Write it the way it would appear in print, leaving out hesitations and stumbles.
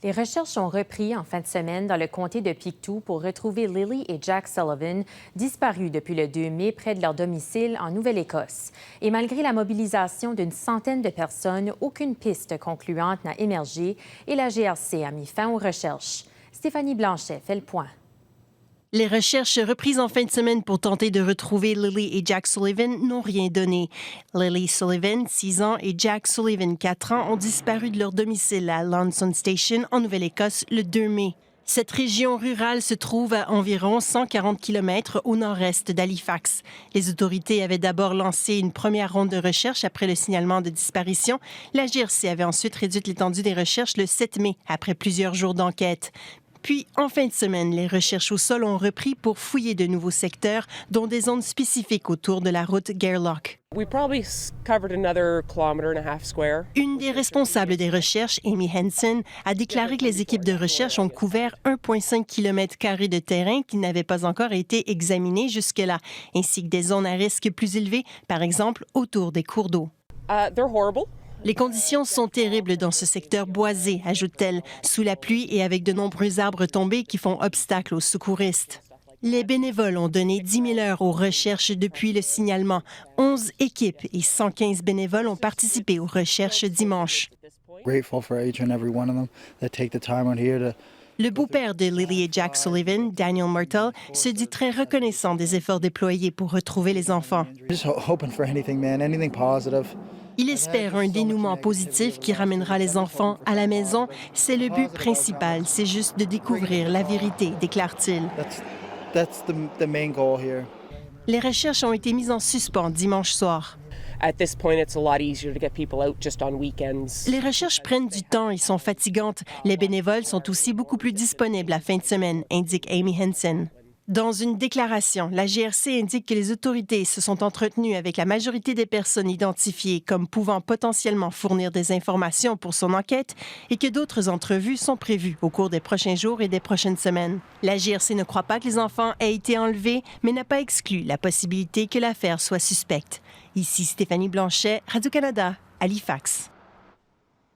Les recherches ont repris en fin de semaine dans le comté de Pictou pour retrouver Lily et Jack Sullivan, disparus depuis le 2 mai près de leur domicile en Nouvelle-Écosse. Et malgré la mobilisation d'une centaine de personnes, aucune piste concluante n'a émergé et la GRC a mis fin aux recherches. Stéphanie Blanchet fait le point. Les recherches reprises en fin de semaine pour tenter de retrouver Lily et Jack Sullivan n'ont rien donné. Lily Sullivan, 6 ans, et Jack Sullivan, 4 ans, ont disparu de leur domicile à Launceston Station, en Nouvelle-Écosse, le 2 mai. Cette région rurale se trouve à environ 140 km au nord-est d'Halifax. Les autorités avaient d'abord lancé une première ronde de recherche après le signalement de disparition. La GRC avait ensuite réduit l'étendue des recherches le 7 mai, après plusieurs jours d'enquête. Puis, en fin de semaine, les recherches au sol ont repris pour fouiller de nouveaux secteurs, dont des zones spécifiques autour de la route Gairloch. Une des responsables des recherches, Amy Henson, a déclaré que les équipes de recherche ont couvert 1,5 km² de terrain qui n'avait pas encore été examiné jusque-là, ainsi que des zones à risque plus élevé, par exemple autour des cours d'eau. Les conditions sont terribles dans ce secteur boisé, ajoute-t-elle, sous la pluie et avec de nombreux arbres tombés qui font obstacle aux secouristes. Les bénévoles ont donné 10 000 heures aux recherches depuis le signalement. 11 équipes et 115 bénévoles ont participé aux recherches dimanche. Le beau-père de Lily et Jack Sullivan, Daniel Myrtle, se dit très reconnaissant des efforts déployés pour retrouver les enfants. Il espère un dénouement positif qui ramènera les enfants à la maison. C'est le but principal, c'est juste de découvrir la vérité, déclare-t-il. Les recherches ont été mises en suspens dimanche soir. Les recherches prennent du temps et sont fatigantes. Les bénévoles sont aussi beaucoup plus disponibles la fin de semaine, indique Amy Henson. Dans une déclaration, la GRC indique que les autorités se sont entretenues avec la majorité des personnes identifiées comme pouvant potentiellement fournir des informations pour son enquête et que d'autres entrevues sont prévues au cours des prochains jours et des prochaines semaines. La GRC ne croit pas que les enfants aient été enlevés, mais n'a pas exclu la possibilité que l'affaire soit suspecte. Ici Stéphanie Blanchet, Radio-Canada, Halifax.